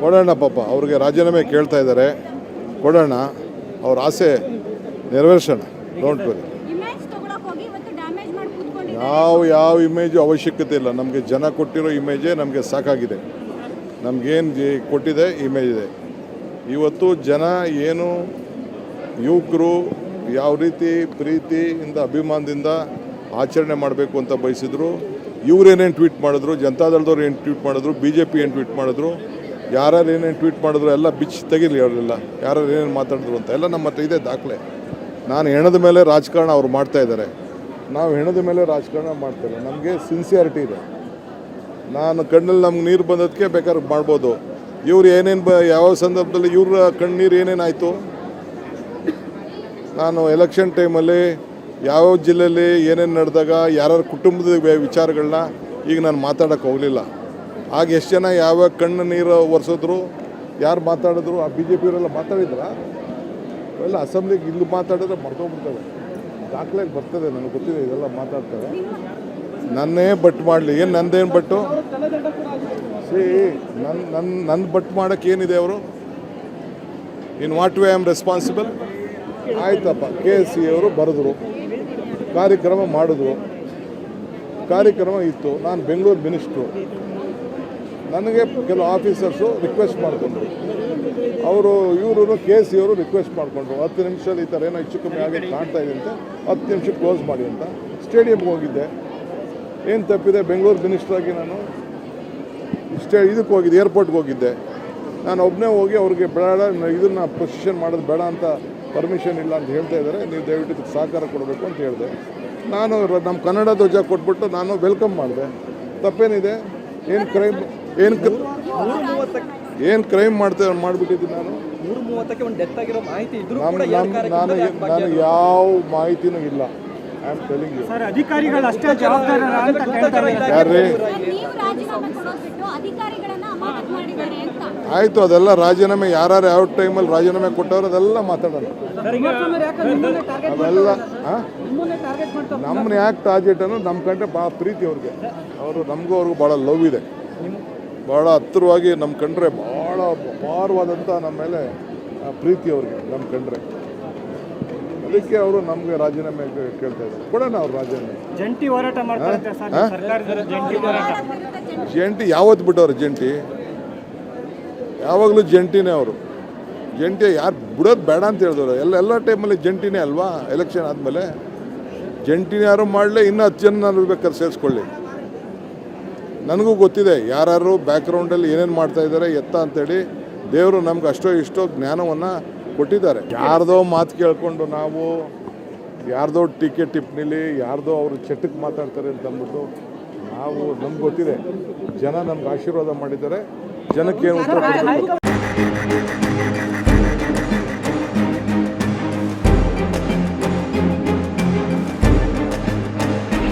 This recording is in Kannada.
ಕೊಡೋಣ ಪಾಪ ಅವ್ರಿಗೆ ರಾಜೀನಾಮೆ ಕೇಳ್ತಾ ಇದ್ದಾರೆ, ಕೊಡೋಣ, ಅವ್ರ ಆಸೆ ನೆರವೇರಿಸೋಣ. Don't worry. ಯಾವ ಇಮೇಜು ಅವಶ್ಯಕತೆ ಇಲ್ಲ. ನಮಗೆ ಜನ ಕೊಟ್ಟಿರೋ ಇಮೇಜೇ ನಮಗೆ ಸಾಕಾಗಿದೆ. ನಮಗೇನು ಕೊಟ್ಟಿದೆ ಇಮೇಜ್ ಇದೆ. ಇವತ್ತು ಜನ ಏನು ಯುವಕರು ಯಾವ ರೀತಿ ಪ್ರೀತಿಯಿಂದ ಅಭಿಮಾನದಿಂದ ಆಚರಣೆ ಮಾಡಬೇಕು ಅಂತ ಬಯಸಿದ್ರು, ಇವರೇನೇನು ಟ್ವೀಟ್ ಮಾಡಿದ್ರು, ಜನತಾದಳದವ್ರು ಏನು ಟ್ವೀಟ್ ಮಾಡಿದ್ರು, BJP ಏನು ಟ್ವೀಟ್ ಮಾಡಿದ್ರು, ಯಾರ್ಯಾರು ಏನೇನು ಟ್ವೀಟ್ ಮಾಡಿದ್ರು ಎಲ್ಲ ಬಿಚ್ಚಿ ತೆಗಿಲಿ ಅವರೆಲ್ಲ, ಯಾರ್ಯಾರು ಏನೇನು ಮಾತಾಡಿದ್ರು ಅಂತ ಎಲ್ಲ ನಮ್ಮ ಹತ್ರ ಇದೆ ದಾಖಲೆ. ನಾನು ಹೆಣದ ಮೇಲೆ ರಾಜಕಾರಣ ಅವ್ರು ಮಾಡ್ತಾಯಿದ್ದಾರೆ, ನಾವು ಹೆಣದ ಮೇಲೆ ರಾಜಕಾರಣ ಮಾಡ್ತಾಯಿಲ್ಲ. ನಮಗೆ ಸಿನ್ಸಿಯಾರಿಟಿ ಇದೆ. ನಾನು ಕಣ್ಣಲ್ಲಿ ನಮ್ಗೆ ನೀರು ಬಂದದಕ್ಕೆ ಬೇಕಾದ್ರೆ ಮಾಡ್ಬೋದು. ಇವ್ರು ಏನೇನು ಯಾವ ಸಂದರ್ಭದಲ್ಲಿ ಇವ್ರ ಕಣ್ಣೀರು ಏನೇನಾಯಿತು, ನಾನು ಎಲೆಕ್ಷನ್ ಟೈಮಲ್ಲಿ ಯಾವ್ಯಾವ ಜಿಲ್ಲೆಯಲ್ಲಿ ಏನೇನು ನಡೆದಾಗ ಯಾರ್ಯಾರ ಕುಟುಂಬದ ವಿಚಾರಗಳನ್ನ ಈಗ ನಾನು ಮಾತಾಡೋಕ್ಕೆ ಹೋಗಲಿಲ್ಲ. ಆಗ ಎಷ್ಟು ಜನ ಯಾವ್ಯಾವ ಕಣ್ಣು ನೀರು ಒರೆಸಿದ್ರು, ಯಾರು ಮಾತಾಡಿದ್ರು, ಆ BJP ಅವರೆಲ್ಲ ಮಾತಾಡಿದ್ರ ಎಲ್ಲ ಅಸೆಂಬ್ಲಿಗೆ ಇಲ್ಲಿ ಮಾತಾಡಿದ್ರೆ ಮರ್ತೋಗ್ಬಿಡ್ತಾರೆ. ದಾಖಲೆಗೆ ಬರ್ತದೆ, ನನಗೆ ಗೊತ್ತಿದೆ ಇದೆಲ್ಲ ಮಾತಾಡ್ತಾರೆ. ನನ್ನೇ ಬಟ್ ಮಾಡಲಿ, ಏನು ನಂದೇನು ಬಟ್ಟು ನನ್ನ ಬಟ್ ಮಾಡೋಕ್ಕೆ ಏನಿದೆ ಅವರು? In what way I am responsible? ಆಯ್ತಪ್ಪ, KSC ಅವರು ಬರೆದ್ರು, ಕಾರ್ಯಕ್ರಮ ಮಾಡಿದ್ರು, ಕಾರ್ಯಕ್ರಮ ಇತ್ತು. ನಾನು ಬೆಂಗಳೂರು ಮಿನಿಸ್ಟ್ರು, ನನಗೆ ಕೆಲವು ಆಫೀಸರ್ಸು ರಿಕ್ವೆಸ್ಟ್ ಮಾಡಿಕೊಂಡ್ರು, ಇವರು KSC ಅವರು ರಿಕ್ವೆಸ್ಟ್ ಮಾಡಿಕೊಂಡ್ರು, 10 ನಿಮಿಷದಲ್ಲಿ ಈ ಥರ ಏನೋ ಹೆಚ್ಚು ಕಮ್ಮಿ ಆಗಿ ಕಾಣ್ತಾ ಇದೆ ಅಂತ 10 ನಿಮಿಷ ಕ್ಲೋಸ್ ಮಾಡಿ ಅಂತ. ಸ್ಟೇಡಿಯಮ್ಗೆ ಹೋಗಿದ್ದೆ, ಏನು ತಪ್ಪಿದೆ? ಬೆಂಗಳೂರು ಮಿನಿಸ್ಟ್ರಾಗಿ ನಾನು ಇದಕ್ಕೆ ಹೋಗಿದ್ದೆ, ಏರ್ಪೋರ್ಟ್ಗೆ ಹೋಗಿದ್ದೆ. ನಾನು ಒಬ್ಬನೇ ಹೋಗಿ ಅವ್ರಿಗೆ ಬೇಡ, ಇದನ್ನು ಪೊಸಿಷನ್ ಮಾಡೋದು ಬೇಡ ಅಂತ ಪರ್ಮಿಷನ್ ಇಲ್ಲ ಅಂತ ಹೇಳ್ತಾ ಇದ್ದಾರೆ, ನೀವು ದಯವಿಟ್ಟು ಇದಕ್ಕೆ ಸಹಕಾರ ಕೊಡಬೇಕು ಅಂತ ಹೇಳಿದೆ. ನಾನು ನಮ್ಮ ಕನ್ನಡ ಧ್ವಜ ಕೊಟ್ಬಿಟ್ಟು ನಾನು ವೆಲ್ಕಮ್ ಮಾಡಿದೆ. ತಪ್ಪೇನಿದೆ? ಏನು ಕ್ರೈಮ್ ಮಾಡಿಬಿಟ್ಟಿದ್ದೀನಿ ನಾನು? ನಾನು ಯಾವ ಮಾಹಿತಿನೂ ಇಲ್ಲ. I am telling you. ಯಾರ್ರೀ? ಆಯಿತು, ಅದೆಲ್ಲ ರಾಜೀನಾಮೆ ಯಾರು ಯಾವ ಟೈಮಲ್ಲಿ ರಾಜೀನಾಮೆ ಕೊಟ್ಟವ್ರು ಅದೆಲ್ಲ ಮಾತಾಡೋಣ. ಅವೆಲ್ಲ ನಮ್ಮನ್ನ ಯಾಕೆ ಟಾರ್ಗೆಟ್ ಅನ್ನೋದು ನಮ್ಮ ಕಂಡ್ರೆ ಭಾಳ ಪ್ರೀತಿ ಅವ್ರಿಗೆ. ನಮಗೂ ಅವ್ರಿಗೂ ಭಾಳ ಲವ್ ಇದೆ, ಭಾಳ ಹತ್ತಿರವಾಗಿ ನಮ್ಮ ಕಂಡ್ರೆ ಭಾಳ ಅಪಾರವಾದಂಥ ನಮ್ಮ ಮೇಲೆ ಪ್ರೀತಿ ಅವ್ರಿಗೆ ನಮ್ಮ ಕಂಡ್ರೆ. ಅದಕ್ಕೆ ಅವರು ನಮಗೆ ರಾಜೀನಾಮೆ ಕೇಳ್ತಾ ಇದ್ದಾರೆ, ಕೊಡೋಣ ಅವ್ರು ರಾಜೀನಾಮೆ. ಜಂಟಿ ಹೋರಾಟ ಮಾಡ್ತಾರೆ. ಜಂಟಿ ಯಾವತ್ತು ಬಿಟ್ಟವ್ರು? ಜಂಟಿ ಯಾವಾಗಲೂ ಜಂಟಿನೇ ಅವರು. ಜಂಟಿ ಯಾರು ಬಿಡೋದು ಬೇಡ ಅಂತ ಹೇಳಿದವರು. ಎಲ್ಲ ಟೈಮಲ್ಲಿ ಜಂಟಿನೇ ಅಲ್ವಾ? ಎಲೆಕ್ಷನ್ ಆದಮೇಲೆ ಜಂಟಿನ ಯಾರು ಮಾಡಲಿ, ಇನ್ನೂ 10 ಜನ ಬೇಕಾದ್ರೆ ಸೇರಿಸ್ಕೊಳ್ಳಿ. ನನಗೂ ಗೊತ್ತಿದೆ ಯಾರು ಬ್ಯಾಕ್ಗ್ರೌಂಡಲ್ಲಿ ಏನೇನು ಮಾಡ್ತಾಯಿದ್ದಾರೆ ಎತ್ತ ಅಂತೇಳಿ. ದೇವರು ನಮ್ಗೆ ಅಷ್ಟೋ ಇಷ್ಟೋ ಜ್ಞಾನವನ್ನು ಕೊಟ್ಟಿದ್ದಾರೆ. ಯಾರ್ದೋ ಮಾತು ಕೇಳಿಕೊಂಡು ನಾವು ಯಾರ್ದೋ ಟೀಕೆ ಟಿಪ್ಪಣಿಲಿ ಯಾರ್ದೋ ಅವರು ಚಟಕ್ಕೆ ಮಾತಾಡ್ತಾರೆ ಅಂತ ಅಂದ್ಬಿಟ್ಟು ನಮ್ಗೆ ಗೊತ್ತಿದೆ. ಜನ ನಮ್ಗೆ ಆಶೀರ್ವಾದ ಮಾಡಿದ್ದಾರೆ. ಜನಕ್ಕೆ ಏನು ಉತ್ತರ ಕೊಡಬೇಕು?